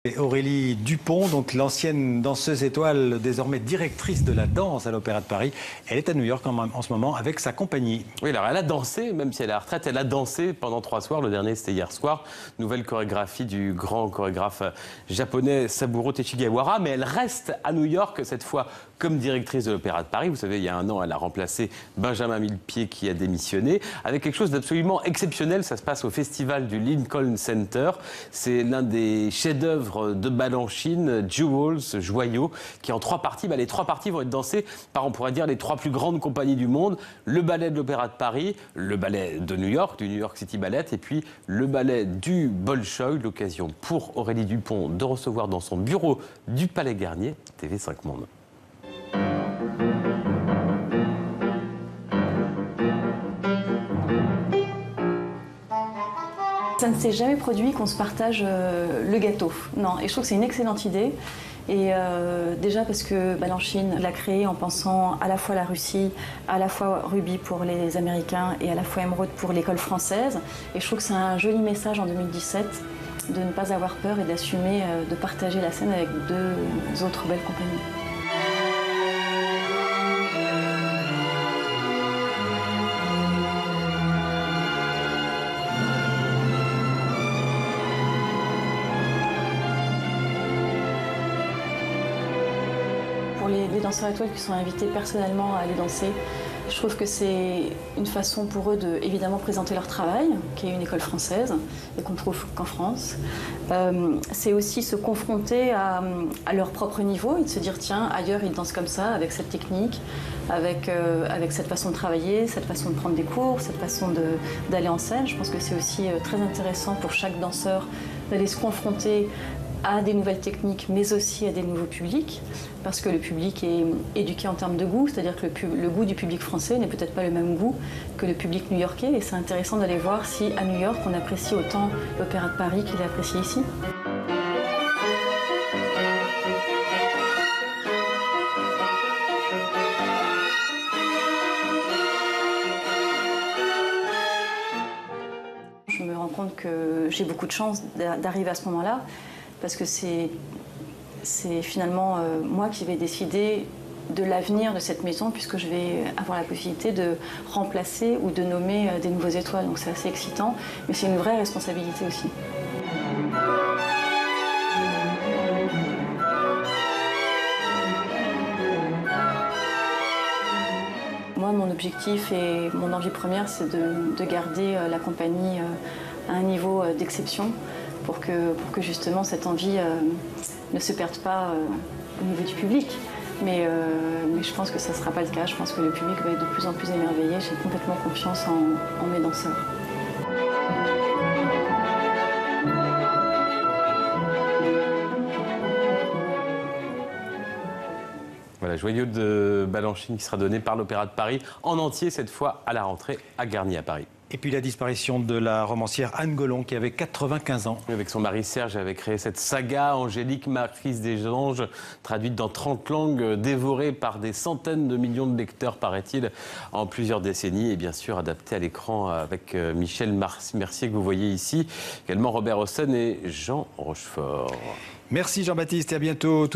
Et Aurélie Dupont, donc l'ancienne danseuse étoile, désormais directrice de la danse à l'Opéra de Paris, elle est à New York en ce moment avec sa compagnie. Oui, alors elle a dansé, même si elle est à la retraite, elle a dansé pendant 3 soirs. Le dernier, c'était hier soir. Nouvelle chorégraphie du grand chorégraphe japonais Saburo Teshigawara. Mais elle reste à New York, cette fois comme directrice de l'Opéra de Paris. Vous savez, il y a un an, elle a remplacé Benjamin Millepied qui a démissionné. Avec quelque chose d'absolument exceptionnel, ça se passe au festival du Lincoln Center. C'est l'un des chefs-d'œuvre de Balanchine, Jewels, Joyaux, qui en 3 parties, les 3 parties vont être dansées par, on pourrait dire, les 3 plus grandes compagnies du monde. Le ballet de l'Opéra de Paris, le ballet de New York, du New York City Ballet, et puis le ballet du Bolchoï. L'occasion pour Aurélie Dupont de recevoir dans son bureau du Palais Garnier TV5 Monde. Ça ne s'est jamais produit qu'on se partage le gâteau. Non, et je trouve que c'est une excellente idée. Et déjà parce que Balanchine l'a créé en pensant à la fois la Russie, à la fois Ruby pour les Américains et à la fois Émeraude pour l'école française. Et je trouve que c'est un joli message en 2017 de ne pas avoir peur et d'assumer de partager la scène avec 2 autres belles compagnies. Pour les danseurs étoiles qui sont invités personnellement à aller danser, je trouve que c'est une façon pour eux de évidemment présenter leur travail, qui est une école française et qu'on ne trouve qu'en France. C'est aussi se confronter à leur propre niveau et de se dire tiens, ailleurs ils dansent comme ça, avec cette technique, avec cette façon de travailler, cette façon de prendre des cours, cette façon d'aller en scène. Je pense que c'est aussi très intéressant pour chaque danseur d'aller se confronter à des nouvelles techniques, mais aussi à des nouveaux publics, parce que le public est éduqué en termes de goût, c'est-à-dire que le goût du public français n'est peut-être pas le même goût que le public new-yorkais, et c'est intéressant d'aller voir si à New York on apprécie autant l'Opéra de Paris qu'il est apprécié ici. Je me rends compte que j'ai beaucoup de chance d'arriver à ce moment-là, parce que c'est finalement moi qui vais décider de l'avenir de cette maison, puisque je vais avoir la possibilité de remplacer ou de nommer des nouveaux étoiles. Donc c'est assez excitant, mais c'est une vraie responsabilité aussi. Moi, mon objectif et mon envie première, c'est de garder la compagnie à un niveau d'exception, pour que justement cette envie ne se perde pas au niveau du public. Mais je pense que ça ne sera pas le cas. Je pense que le public va être de plus en plus émerveillé. J'ai complètement confiance en mes danseurs. Voilà, Joyaux de Balanchine qui sera donné par l'Opéra de Paris en entier, cette fois à la rentrée à Garnier à Paris. Et puis la disparition de la romancière Anne Gollon, qui avait 95 ans. Avec son mari Serge, avait créé cette saga Angélique, Marquise des Anges, traduite dans 30 langues, dévorée par des centaines de millions de lecteurs, paraît-il, en plusieurs décennies, et bien sûr adaptée à l'écran avec Michel Mercier, que vous voyez ici, également Robert Hossein et Jean Rochefort. Merci Jean-Baptiste et à bientôt.